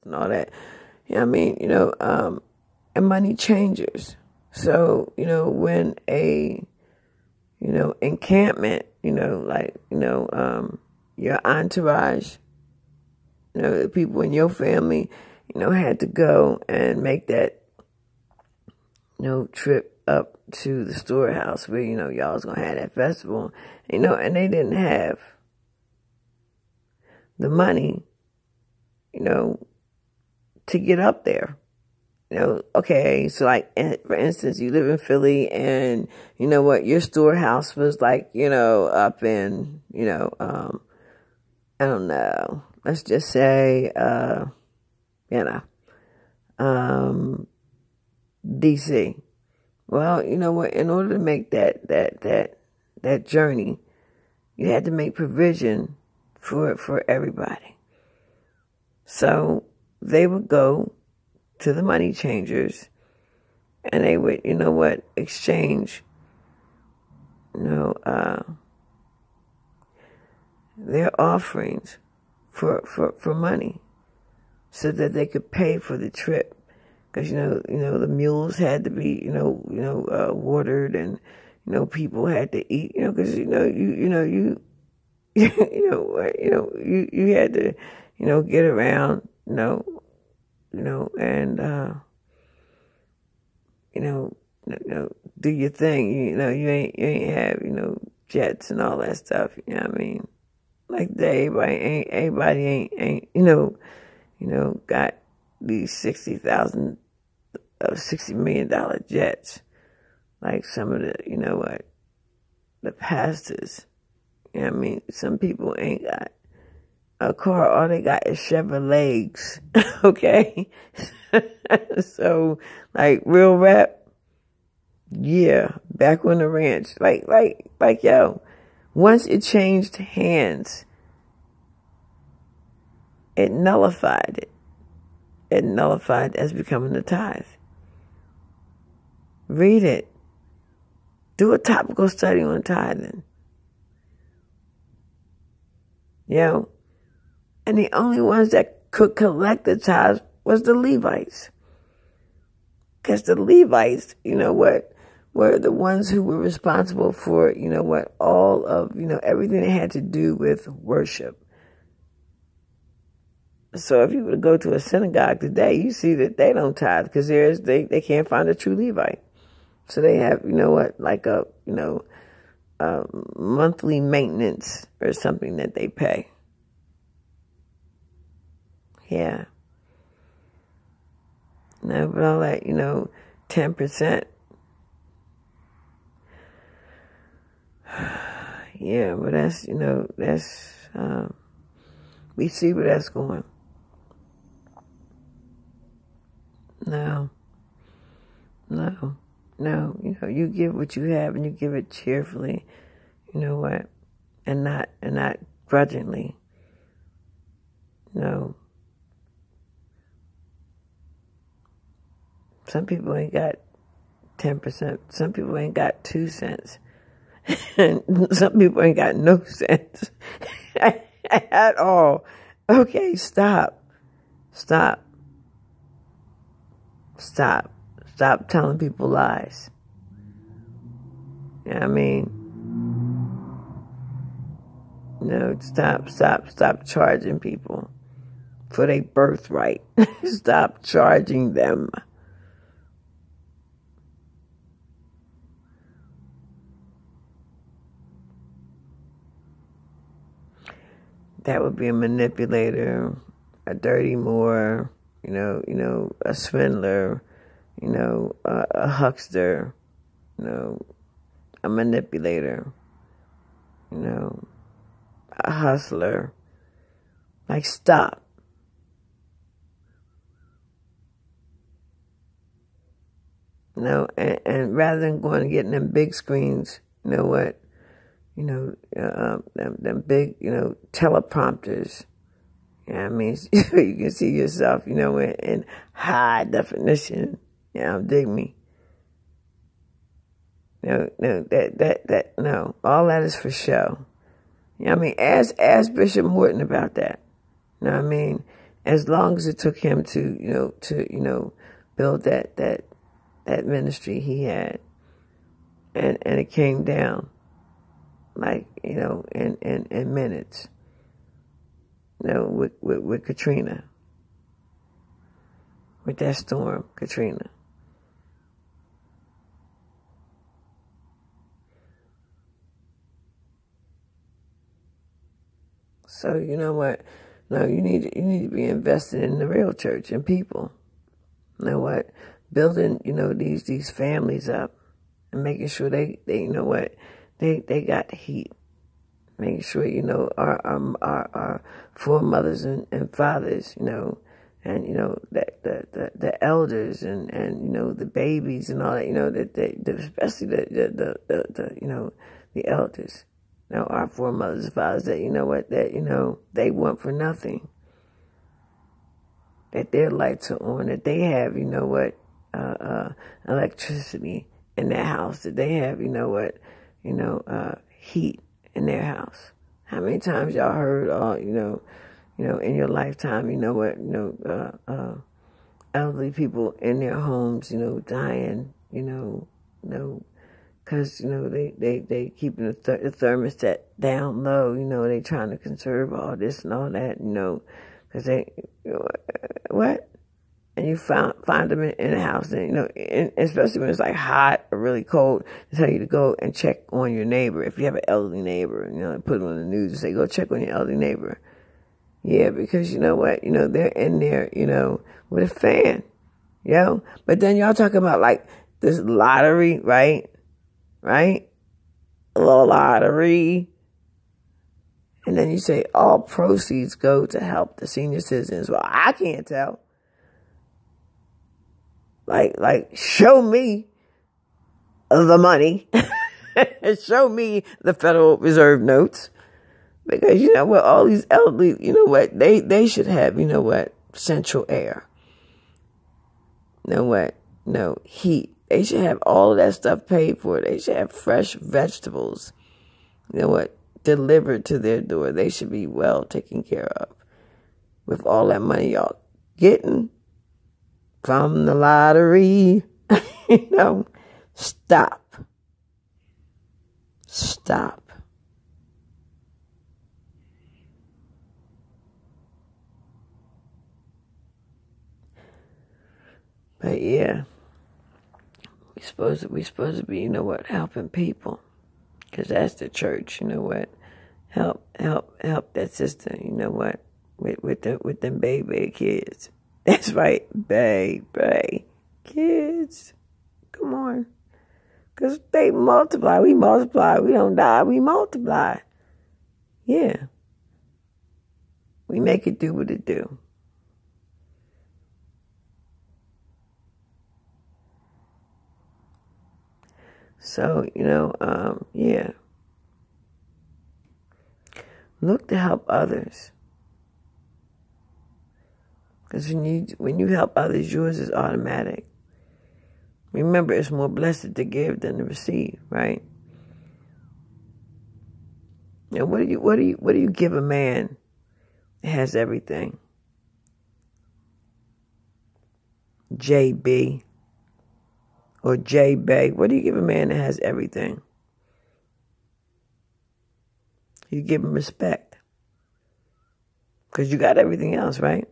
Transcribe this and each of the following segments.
and all that. You know what I mean? And money changers. So, when a, encampment, your entourage, the people in your family, had to go and make that, trip up to the storehouse where, y'all was going to have that festival, and they didn't have the money, to get up there. Okay, so like, for instance, you live in Philly and you know what, your storehouse was like, up in, I don't know, let's just say, DC. Well, you know what, in order to make that journey, you had to make provision for everybody. So they would go to the money changers, and they would, exchange, their offerings for money, so that they could pay for the trip. Because the mules had to be, watered, and people had to eat, because you had to, get around, and, do your thing. You ain't have, jets and all that stuff. You know what I mean? Like everybody ain't, got these $60 million jets. Like some of the, the pastors. You know what I mean? Some people ain't got a car, all they got is Chevrolets, okay? So, like, real rap, yeah, back on the ranch, like, yo, once it changed hands, it nullified it. It nullified as becoming the tithe. Read it. Do a topical study on tithing. And the only ones that could collect the tithes was the Levites. Because the Levites, were the ones who were responsible for, all of, everything that had to do with worship. So if you were to go to a synagogue today, you see that they don't tithe because they can't find a true Levite. So they have, like a monthly maintenance or something that they pay. Yeah. No, but all that, 10%. Yeah, but that's, we see where that's going. No. You give what you have and you give it cheerfully, and not grudgingly. No. Some people ain't got 10%. Some people ain't got 2 cents. And some people ain't got no sense at all. Okay, stop. Stop telling people lies. You know what I mean? No, stop charging people for their birthright. Stop charging them. That would be a manipulator, a dirty Moor, a swindler, a huckster, a manipulator, a hustler. Like, stop. And rather than going and getting them big screens, you know what? Them big, teleprompters. You know what I mean? You can see yourself, in high definition. Dig me. No, all that is for show. You know what I mean? Ask Bishop Morton about that. You know what I mean? as long as it took him to build that ministry he had, and it came down like, in minutes, with Katrina, with that storm, Katrina. So you know what? No, you need to be invested in the real church and people. You know what? Building, these families up and making sure they they got the heat. Making sure, our foremothers and fathers, and that the elders and the babies and all that, that especially the elders. Our foremothers and fathers, that they want for nothing. That their lights are on, that they have, electricity in their house, that they have, heat in their house. How many times y'all heard, in your lifetime, elderly people in their homes, dying, because, they keeping the thermostat down low, they trying to conserve all this and all that, because they, what? And you find them in the house, and, and especially when it's like hot or really cold, they tell you to go and check on your neighbor. If you have an elderly neighbor, they put it on the news and say, go check on your elderly neighbor. Yeah, because you know what? They're in there, with a fan, But then y'all talking about like this lottery, right? Right? Lottery. And then you say all proceeds go to help the senior citizens. Well, I can't tell. Like, show me the money. Show me the Federal Reserve notes. Because, all these elderly, they should have, central air. No heat. They should have all of that stuff paid for. They should have fresh vegetables, delivered to their door. They should be well taken care of. With all that money y'all getting from the lottery, stop. Stop. But yeah, we supposed to be, helping people, because that's the church. Help that sister. With them baby kids. That's right, baby kids. Come on, because they multiply. We multiply. We don't die. We multiply. Yeah, we make it do what it do. So, yeah. Look to help others. Because when you help others, yours is automatic. Remember, it's more blessed to give than to receive, right? Now, what do you give a man that has everything? JB. Or J-Bay. What do you give a man that has everything? You give him respect. Because you got everything else, right?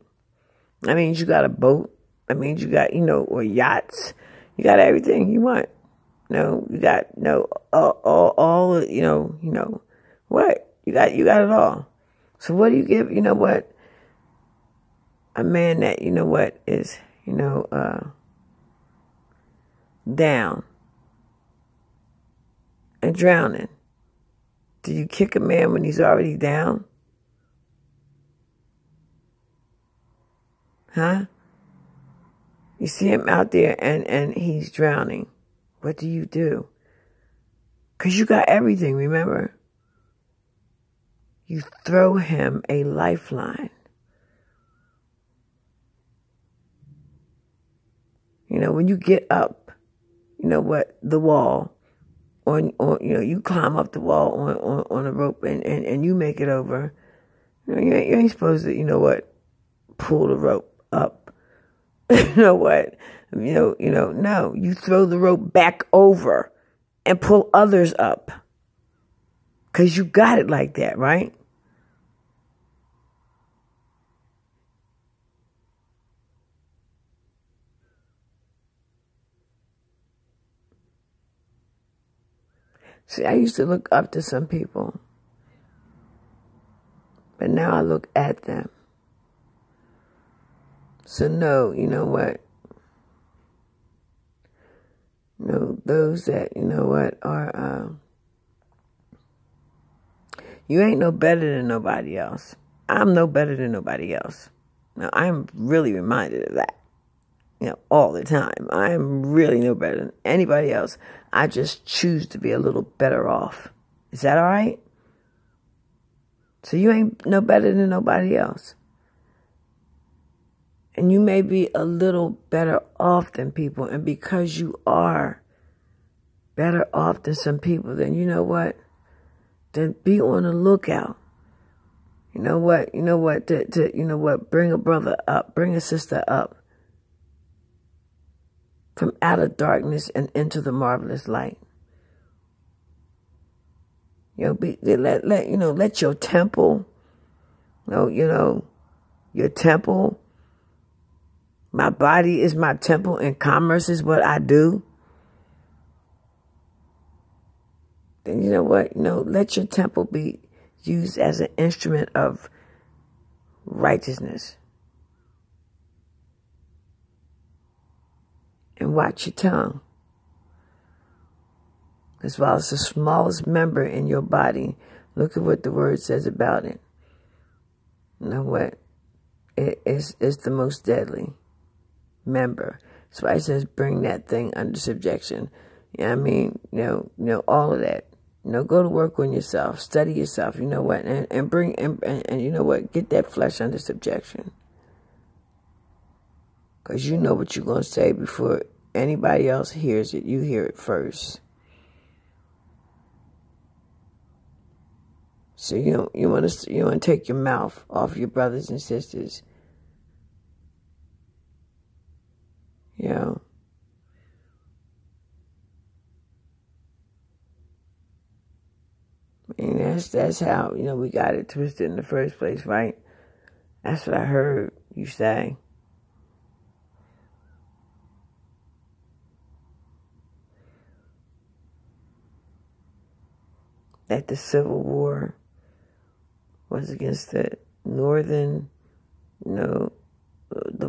That means you got a boat. That means you got, or yachts. You got everything you want. You got, all what? You got it all. So what do you give, a man that, is, down and drowning? Do you kick a man when he's already down? Huh? You see him out there and he's drowning. What do you do? Because you got everything, remember? You throw him a lifeline. When you get up, the wall, you climb up the wall on a rope and you make it over. You ain't supposed to, pull the rope up. You know what? No, you throw the rope back over and pull others up. Because you got it like that, right? See, I used to look up to some people, but now I look at them. So no, you know what? Those that, are, you ain't no better than nobody else. I'm no better than nobody else. Now, I'm really reminded of that, all the time. I'm really no better than anybody else. I just choose to be a little better off. Is that all right? So you ain't no better than nobody else. And you may be a little better off than people. And because you are better off than some people, then you know what? Then be on the lookout. You know what? Bring a brother up. Bring a sister up. From out of darkness and into the marvelous light. Let your temple, your temple. My body is my temple and commerce is what I do. Then you know what? Let your temple be used as an instrument of righteousness. And watch your tongue. As well as the smallest member in your body. Look at what the word says about it. You know what? It's the most deadly member. That's why it says bring that thing under subjection. All of that. Go to work on yourself. Study yourself. You know what? And bring and you know what? Get that flesh under subjection. Because you know what you're going to say before anybody else hears it. You hear it first. So you want to take your mouth off your brothers and sisters. And that's how, we got it twisted in the first place, right? That's what I heard you say. That the Civil War was against the northern, the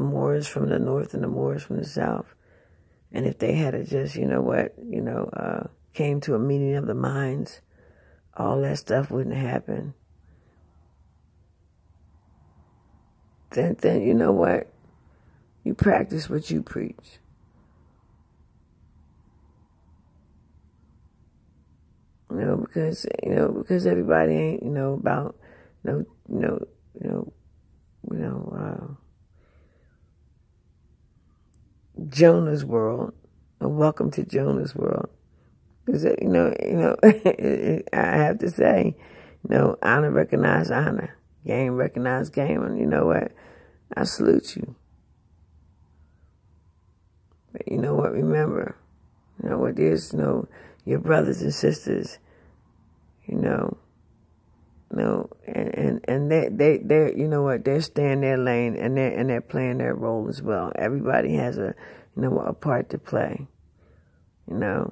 Moors from the north and the Moors from the south. And if they had just, came to a meeting of the minds, all that stuff wouldn't happen. Then you know what? You practice what you preach. Because everybody ain't, about, Jonah's world. Welcome to Jonah's world. Because, I have to say, honor recognize honor. Game recognize game. And you know what? I salute you. But you know what? Remember, there's, your brothers and sisters, and they're you know what, they're staying their lane and they're playing their role as well. Everybody has a part to play. We're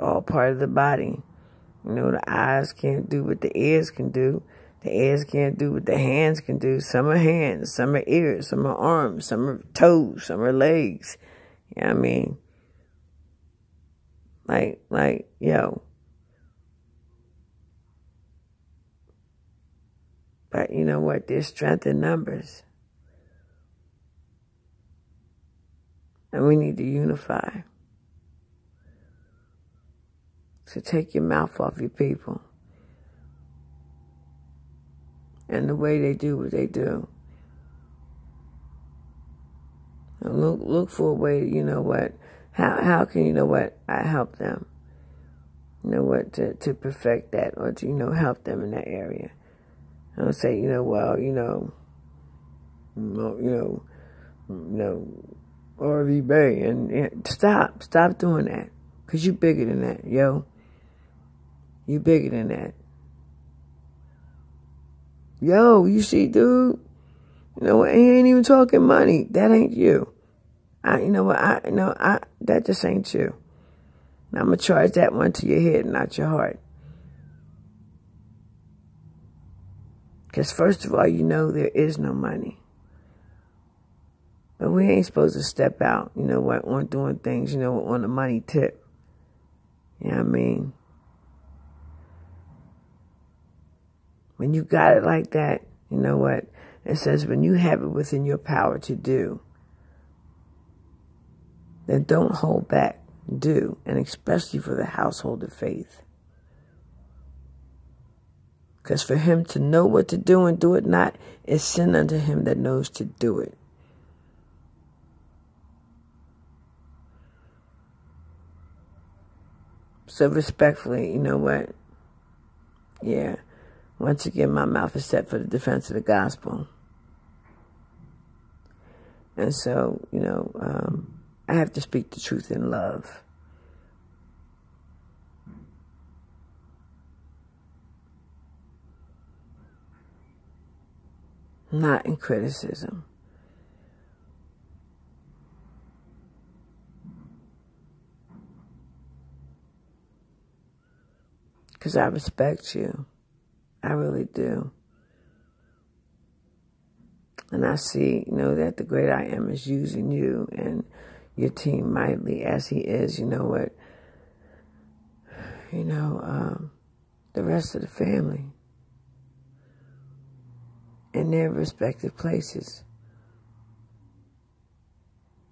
all part of the body. The eyes can't do what the ears can do. The ears can't do what the hands can do. Some are hands, some are ears, some are arms, some are toes, some are legs. You know what I mean? But you know what? There's strength in numbers. And we need to unify. So take your mouth off your people. And the way they do what they do. And look for a way, how can, I help them? To perfect that or to, help them in that area. Don't say, well, RV Bay, and stop doing that, because you bigger than that, yo. You bigger than that. Yo, you see, dude, he ain't even talking money. That ain't you. That just ain't you. And I'm going to charge that one to your head, not your heart. Because first of all, there is no money. But we ain't supposed to step out, on doing things, on the money tip. You know what I mean? When you got it like that, it says when you have it within your power to do, then don't hold back, do, and especially for the household of faith. Because for him to know what to do and do it not is sin unto him that knows to do it. So respectfully, yeah, once again, my mouth is set for the defense of the gospel. And so, I have to speak the truth in love. Not in criticism. Because I respect you. I really do. And I see, that the great I am is using you and your team mightily as he is, the rest of the family in their respective places.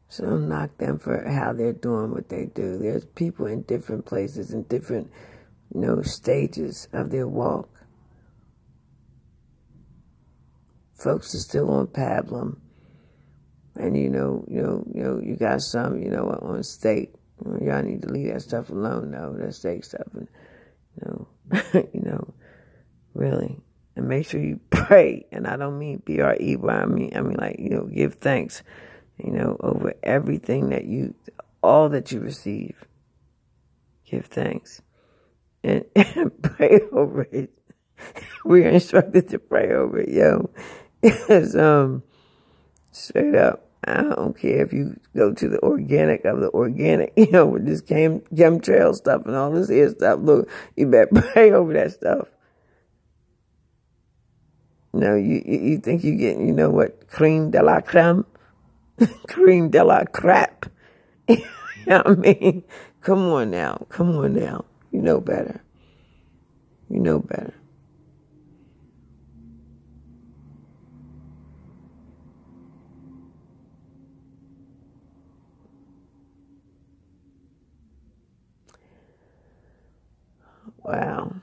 So don't knock them for how they're doing what they do. There's people in different places, in different, stages of their walk. Folks are still on pablum. And, you got some, on steak. Y'all need to leave that stuff alone, though, that steak stuff. And, really. And make sure you pray. And I don't mean B-R-E, but I mean, give thanks, over everything all that you receive. Give thanks. And pray over it. We're instructed to pray over it, yo. Because, straight up, I don't care if you go to the organic of the organic, with this chemtrail stuff and all this here stuff. Look, you better pray over that stuff. You think you get, what, cream de la creme? Cream de la crap. You know what I mean? Come on now. You know better. You know better. Wow.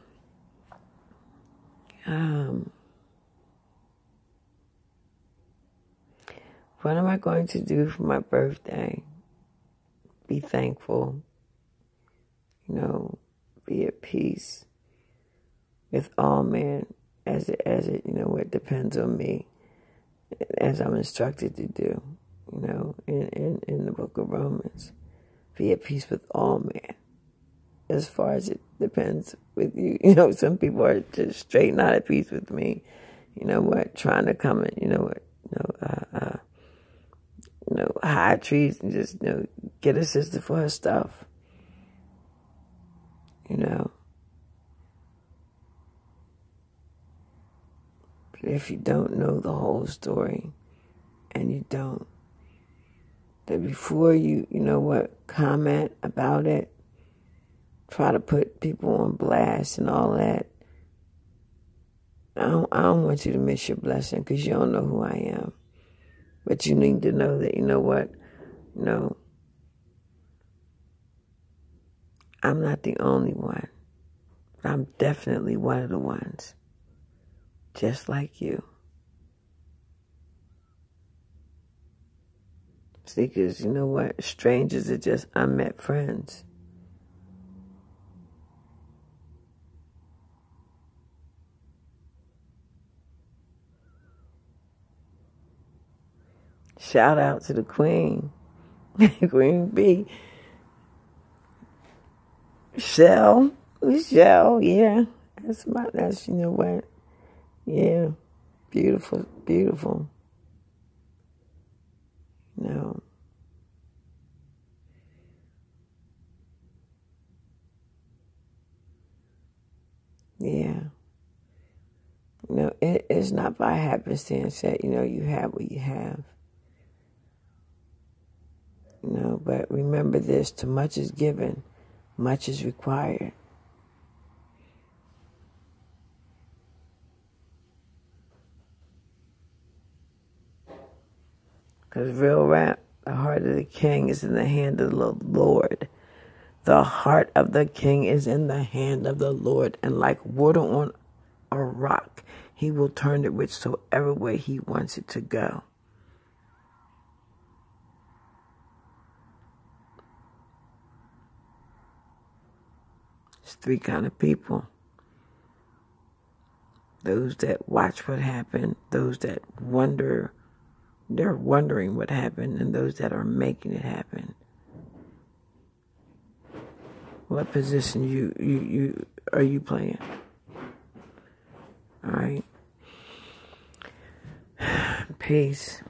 What am I going to do for my birthday? Be thankful. Be at peace with all men as it it depends on me, as I'm instructed to do, in the book of Romans. Be at peace with all men. As far as it depends with you. Some people are just straight not at peace with me. Trying to come and, high trees and just, get a sister for her stuff. But if you don't know the whole story, and you don't, that before you, comment about it, try to put people on blast and all that, I don't want you to miss your blessing, because you don't know who I am. But you need to know that, I'm not the only one. But I'm definitely one of the ones. Just like you. See, because strangers are just unmet friends. Shout out to the Queen. Queen B. Michelle, yeah. That's, you know what? Yeah. Beautiful, beautiful. No. Yeah. No, it's not by happenstance that, you have what you have. But remember this, too much is given, much is required. Because real rap, the heart of the king is in the hand of the Lord. The heart of the king is in the hand of the Lord. And like water on a rock, he will turn it whichsoever way he wants it to go. There's three kind of people. Those that watch what happened, those that wonder, they're wondering what happened, and those that are making it happen. What position you are you playing? All right. Peace.